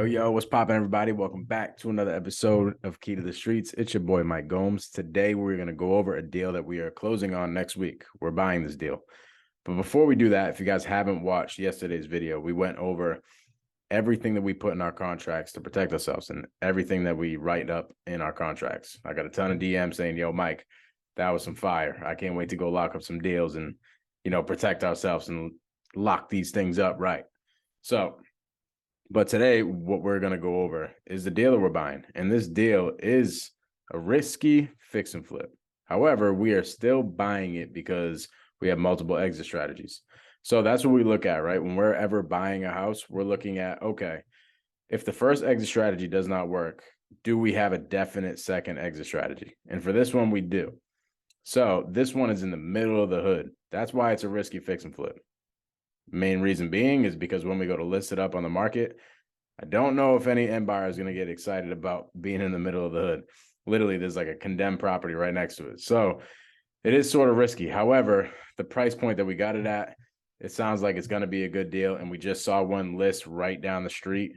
Yo, what's poppin', everybody? Welcome back to another episode of Key to the Streets. It's your boy, Mike Gomes. Today, we're going to go over a deal that we are closing on next week. We're buying this deal. But before we do that, if you guys haven't watched yesterday's video, we went over everything that we put in our contracts to protect ourselves and everything that we write up in our contracts. I got a ton of DMs saying, yo, Mike, that was some fire. I can't wait to go lock up some deals and, protect ourselves and lock these things up right. But today, what we're going to go over is the deal that we're buying. And this deal is a risky fix and flip. However, we are still buying it because we have multiple exit strategies. So that's what we look at, right? When we're ever buying a house, we're looking at, okay, if the first exit strategy does not work, do we have a definite second exit strategy? And for this one, we do. So this one is in the middle of the hood. That's why it's a risky fix and flip. Main reason being is because when we go to list it up on the market, I don't know if any end buyer is going to get excited about being in the middle of the hood. Literally, there's like a condemned property right next to it. So it is sort of risky. However, the price point that we got it at, it sounds like it's going to be a good deal. And we just saw one list right down the street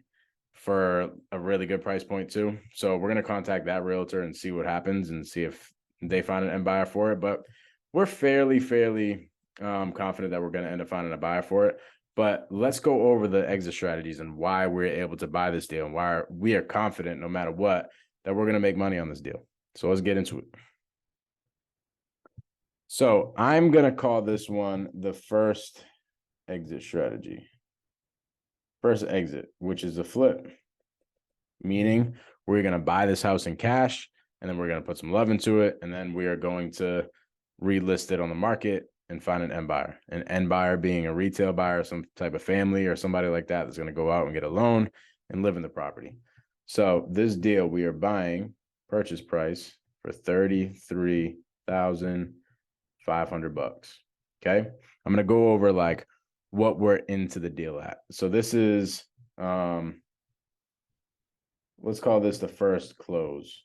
for a really good price point too. So we're going to contact that realtor and see what happens and see if they find an end buyer for it. But we're fairly confident that we're going to end up finding a buyer for it. But let's go over the exit strategies and why we're able to buy this deal and why we are confident, no matter what, that we're going to make money on this deal. So let's get into it. So I'm going to call this one the first exit strategy. First exit, which is a flip, meaning we're going to buy this house in cash, and then we're going to put some love into it, and then we are going to relist it on the market and find an end buyer. An end buyer being a retail buyer, some type of family or somebody like that that's going to go out and get a loan and live in the property. So this deal, we are buying purchase price for $33,500. Okay. I'm going to go over like what we're into the deal at. So this is, let's call this the first close.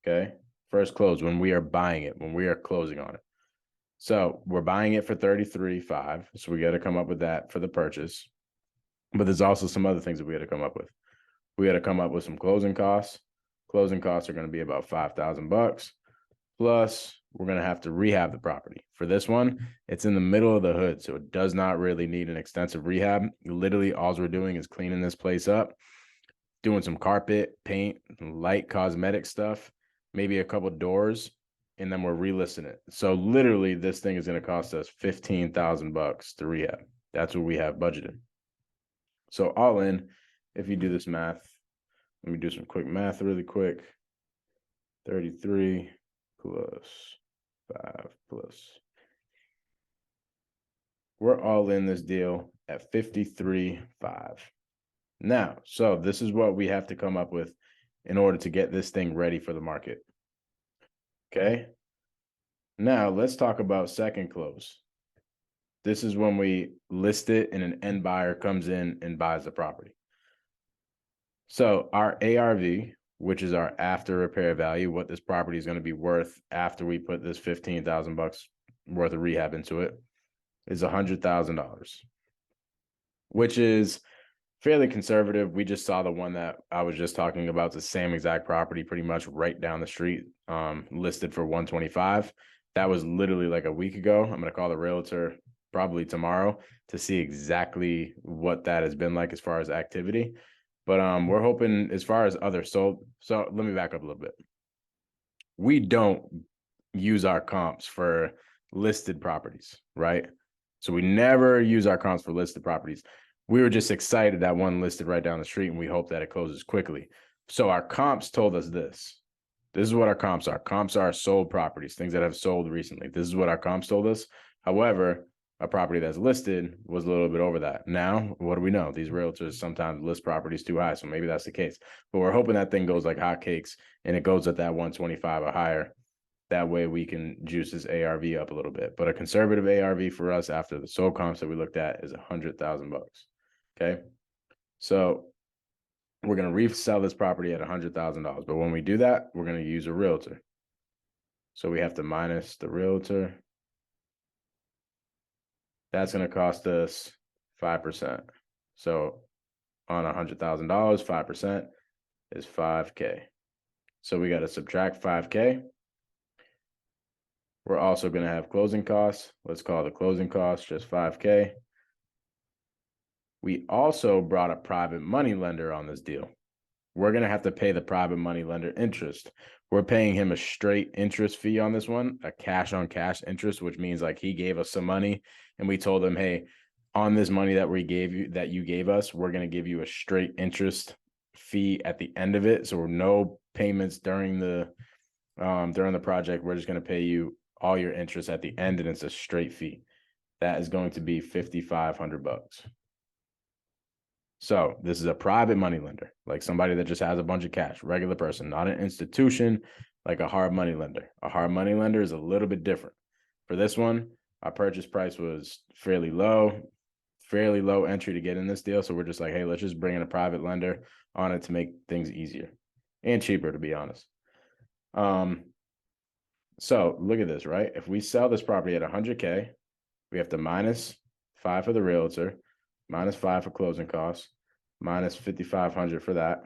Okay. First close when we are buying it, when we are closing on it. So we're buying it for $33,500. So we got to come up with that for the purchase. But there's also some other things that we got to come up with. We got to come up with some closing costs. Closing costs are going to be about $5,000. Plus, we're going to have to rehab the property. For this one, it's in the middle of the hood, so it does not really need an extensive rehab. Literally, all we're doing is cleaning this place up, doing some carpet, paint, light cosmetic stuff, maybe a couple doors, and then we're relisting it. So literally, this thing is going to cost us $15,000 to rehab. That's what we have budgeted. So all in, if you do this math, let me do some quick math really quick. 33 plus 5 plus. We're all in this deal at 53.5. Now, so this is what we have to come up with in order to get this thing ready for the market. Okay. Now let's talk about second close. This is when we list it and an end buyer comes in and buys the property. So our ARV, which is our after repair value, what this property is going to be worth after we put this $15,000 worth of rehab into it, is $100,000, which is fairly conservative. We just saw the one that I was just talking about. It's the same exact property, pretty much right down the street, listed for $125,000. That was literally like a week ago. I'm going to call the realtor probably tomorrow to see exactly what that has been like as far as activity. But we're hoping as far as other sold. So let me back up a little bit. We don't use our comps for listed properties, right? So we never use our comps for listed properties. We were just excited that one listed right down the street, and we hope that it closes quickly. So our comps told us this. This is what our comps are. Comps are sold properties, things that have sold recently. This is what our comps told us. However, a property that's listed was a little bit over that. Now, what do we know? These realtors sometimes list properties too high, so maybe that's the case. But we're hoping that thing goes like hotcakes and it goes at that 125 or higher. That way we can juice this ARV up a little bit. But a conservative ARV for us after the sold comps that we looked at is $100,000. Okay, so we're going to resell this property at $100,000. But when we do that, we're going to use a realtor. So we have to minus the realtor. That's going to cost us 5%. So on $100,000, 5% is 5K. So we got to subtract 5K. We're also going to have closing costs. Let's call the closing costs just 5K. We also brought a private money lender on this deal. We're going to have to pay the private money lender interest. We're paying him a straight interest fee on this one, a cash on cash interest, which means like he gave us some money and we told him, hey, on this money that we gave you, that you gave us, we're going to give you a straight interest fee at the end of it. So no payments during the project. We're just going to pay you all your interest at the end, and it's a straight fee. That is going to be $5,500. So this is a private money lender, like somebody that just has a bunch of cash, regular person, not an institution like a hard money lender. A hard money lender is a little bit different. For this one, our purchase price was fairly low entry to get in this deal. So we're just like, hey, let's just bring in a private lender on it to make things easier and cheaper, to be honest. So look at this, right? If we sell this property at 100K, we have to minus 5 for the realtor, minus 5 for closing costs, minus 5,500 for that.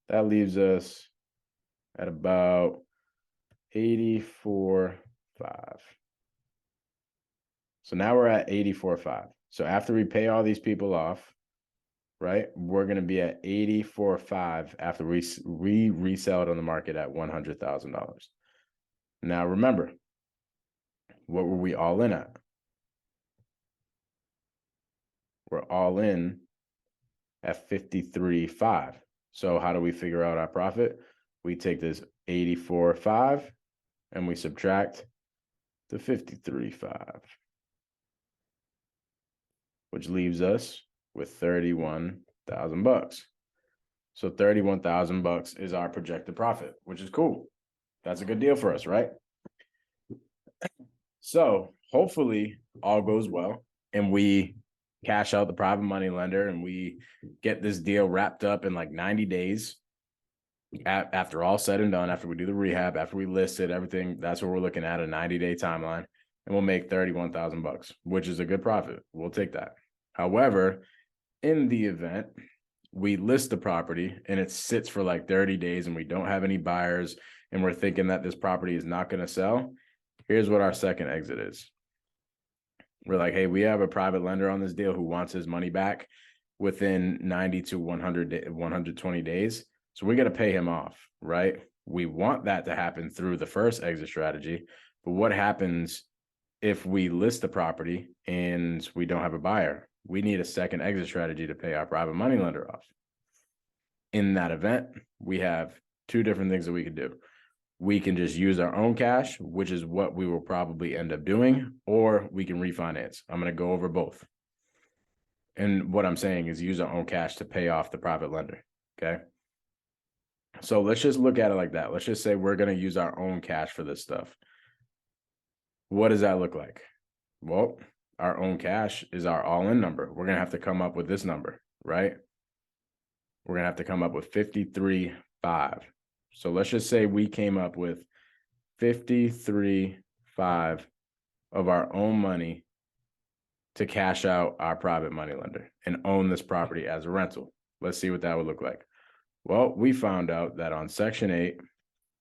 That leaves us at about 84.5. So now we're at 84.5. So after we pay all these people off, right, we're going to be at 84.5 after we resell it on the market at $100,000. Now remember, what were we all in at? We're all in at 53.5. So how do we figure out our profit? We take this 84.5 and we subtract the 53.5, which leaves us with $31,000. So $31,000 is our projected profit, which is cool. That's a good deal for us, right? So hopefully all goes well and we cash out the private money lender and we get this deal wrapped up in like 90 days. After all said and done, after we do the rehab, after we list it, everything, that's what we're looking at, a 90-day timeline, and we'll make $31,000, which is a good profit. We'll take that. However, in the event we list the property and it sits for like 30 days and we don't have any buyers and we're thinking that this property is not going to sell, here's what our second exit is. We're like, hey, we have a private lender on this deal who wants his money back within 90 to 120 days. So we got to pay him off, right? We want that to happen through the first exit strategy. But what happens if we list the property and we don't have a buyer? We need a second exit strategy to pay our private money lender off. In that event, we have two different things that we could do. We can just use our own cash, which is what we will probably end up doing, or we can refinance. I'm going to go over both. And what I'm saying is use our own cash to pay off the private lender, okay? So let's just look at it like that. Let's just say we're going to use our own cash for this stuff. What does that look like? Well, our own cash is our all-in number. We're going to have to come up with this number, right? We're going to have to come up with 53.5. So let's just say we came up with 53.5 of our own money to cash out our private money lender and own this property as a rental. Let's see what that would look like. Well, we found out that on Section 8,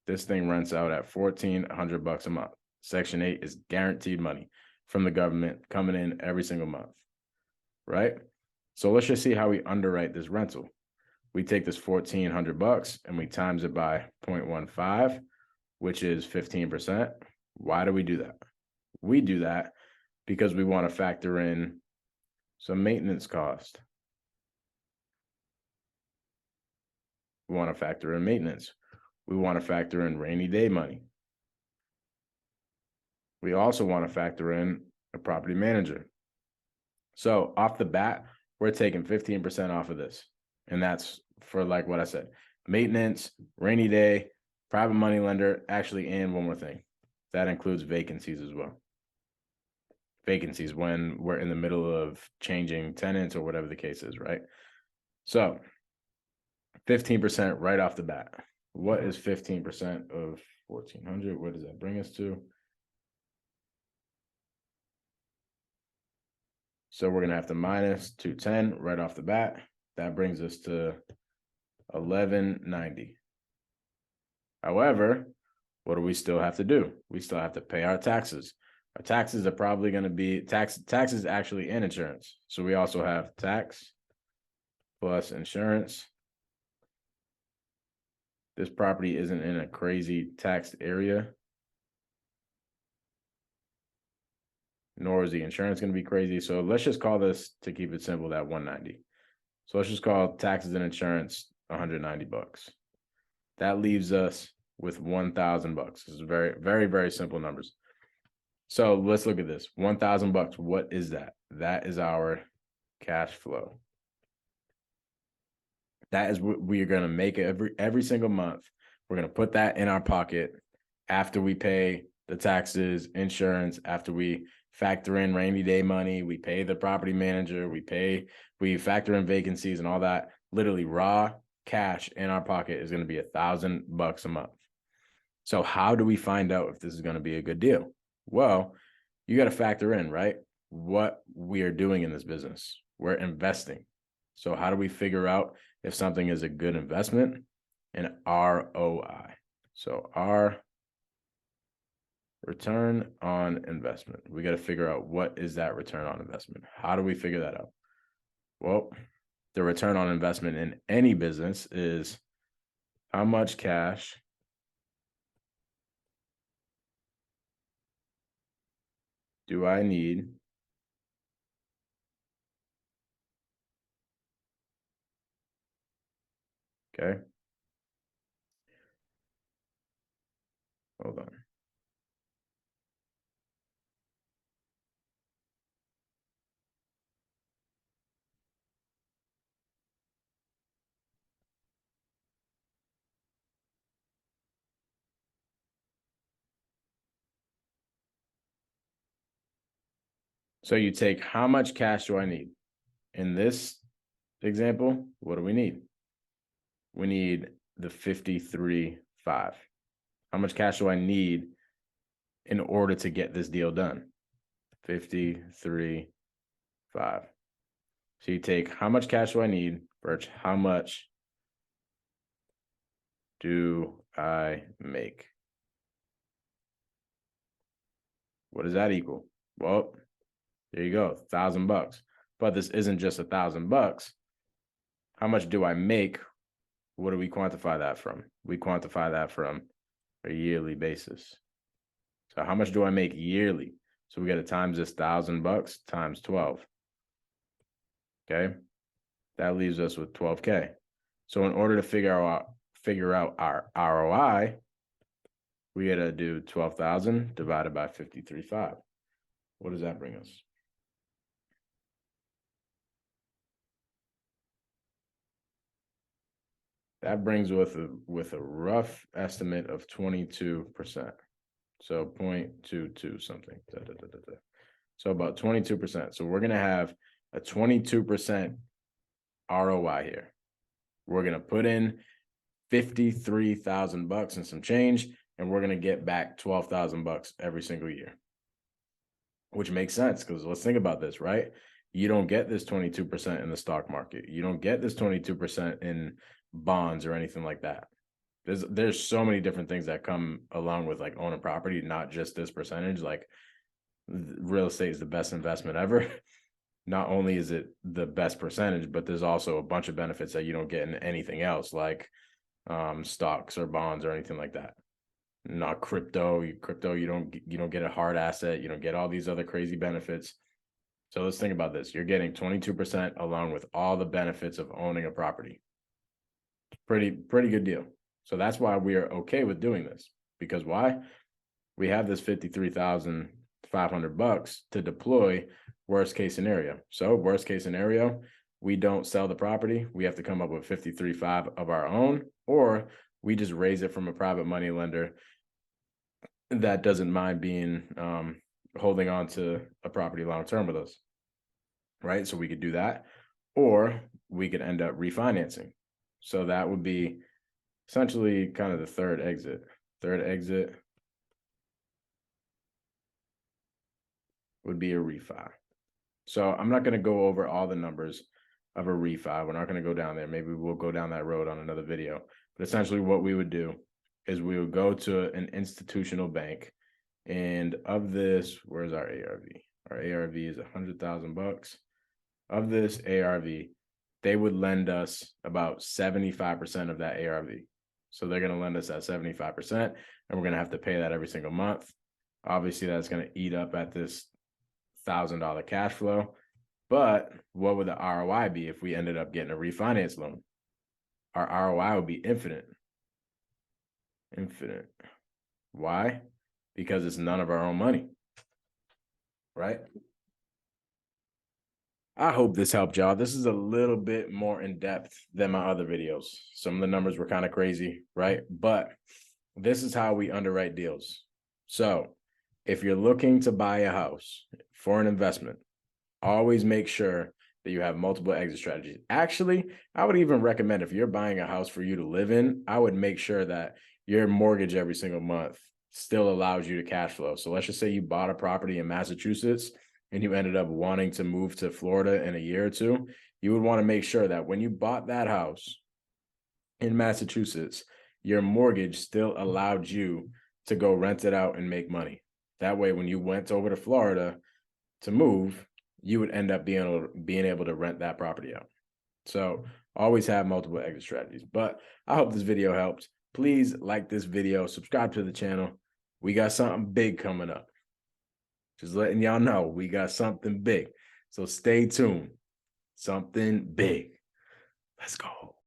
this thing rents out at $1,400 a month. Section 8 is guaranteed money from the government coming in every single month, right? So let's just see how we underwrite this rental. We take this $1,400 and we times it by 0.15, which is 15%. Why do we do that? We do that because we want to factor in some maintenance cost. We want to factor in maintenance. We want to factor in rainy day money. We also want to factor in a property manager. So off the bat, we're taking 15% off of this. And that's for like what I said, maintenance, rainy day, private money lender, actually, and one more thing. That includes vacancies as well. Vacancies when we're in the middle of changing tenants or whatever the case is, right? So 15% right off the bat. What is 15% of 1,400? What does that bring us to? So we're going to have to minus 210 right off the bat. That brings us to 1190. However, what do we still have to do? We still have to pay our taxes. Our taxes are probably going to be taxes actually and insurance. So we also have tax plus insurance. This property isn't in a crazy taxed area, nor is the insurance going to be crazy. So let's just call this, to keep it simple, that 190. So let's just call taxes and insurance 190 bucks. That leaves us with 1,000 bucks. This is very, very, very simple numbers. So let's look at this. 1,000 bucks. What is that? That is our cash flow. That is what we are going to make every single month. We're going to put that in our pocket after we pay the taxes, insurance, after we factor in rainy day money, we pay the property manager, we factor in vacancies and all that. Literally raw cash in our pocket is going to be $1,000 a month. So how do we find out if this is going to be a good deal? Well, you got to factor in, right, what we are doing in this business. We're investing. So how do we figure out if something is a good investment? An ROI. So our return on investment. We got to figure out, what is that return on investment? How do we figure that out? Well, the return on investment in any business is how much cash do I need okay, hold on. So you take, how much cash do I need? In this example, what do we need? We need the 53.5. How much cash do I need in order to get this deal done? 53.5. So you take, how much cash do I need, Birch? How much do I make? What does that equal? Well, there you go, $1,000. But this isn't just $1,000. How much do I make? What do we quantify that from? We quantify that from a yearly basis. So how much do I make yearly? So we got to times this $1,000 times 12. Okay, that leaves us with 12K. So in order to figure out our ROI, we got to do 12,000 divided by 53.5. What does that bring us? That brings with a rough estimate of 22%. So 0.22 something. So about 22%. So we're going to have a 22% ROI here. We're going to put in 53,000 bucks and some change, and we're going to get back 12,000 bucks every single year, which makes sense, because let's think about this, right? You don't get this 22% in the stock market. You don't get this 22% in bonds or anything like that. There's so many different things that come along with like owning property, not just this percentage. Like real estate is the best investment ever. Not only is it the best percentage, but there's also a bunch of benefits that you don't get in anything else, like stocks or bonds or anything like that. Not crypto. You don't get a hard asset. You don't get all these other crazy benefits. So let's think about this. You're getting 22% along with all the benefits of owning a property. Pretty good deal. So that's why we are okay with doing this. Because why? We have this 53,500 bucks to deploy worst case scenario. So worst case scenario, we don't sell the property. We have to come up with 53.5 of our own, or we just raise it from a private money lender that doesn't mind being holding on to a property long term with us, right? So we could do that, or we could end up refinancing. So that would be essentially kind of the third exit. Third exit would be a refi. So I'm not going to go over all the numbers. of a refi. We're not going to go down there. Maybe we'll go down that road on another video. But essentially what we would do is we would go to an institutional bank, and of this, where's our ARV? Our ARV is $100,000. Of this ARV, they would lend us about 75% of that ARV. So they're going to lend us at 75%, and we're going to have to pay that every single month. Obviously, that's going to eat up at this $1,000 cash flow. But what would the ROI be if we ended up getting a refinance loan? Our ROI would be infinite. Infinite. Why? Because it's none of our own money, right? I hope this helped y'all. This is a little bit more in depth than my other videos. Some of the numbers were kind of crazy, right? But this is how we underwrite deals. So if you're looking to buy a house for an investment, always make sure that you have multiple exit strategies. Actually, I would even recommend, if you're buying a house for you to live in, I would make sure that your mortgage every single month still allows you to cash flow. So let's just say you bought a property in Massachusetts and you ended up wanting to move to Florida in a year or two. You would want to make sure that when you bought that house in Massachusetts, your mortgage still allowed you to go rent it out and make money. That way, when you went over to Florida to move, you would end up being able to rent that property out. So always have multiple exit strategies. But I hope this video helped. Please like this video, subscribe to the channel. We got something big coming up. Just letting y'all know we got something big. So stay tuned. Something big. Let's go.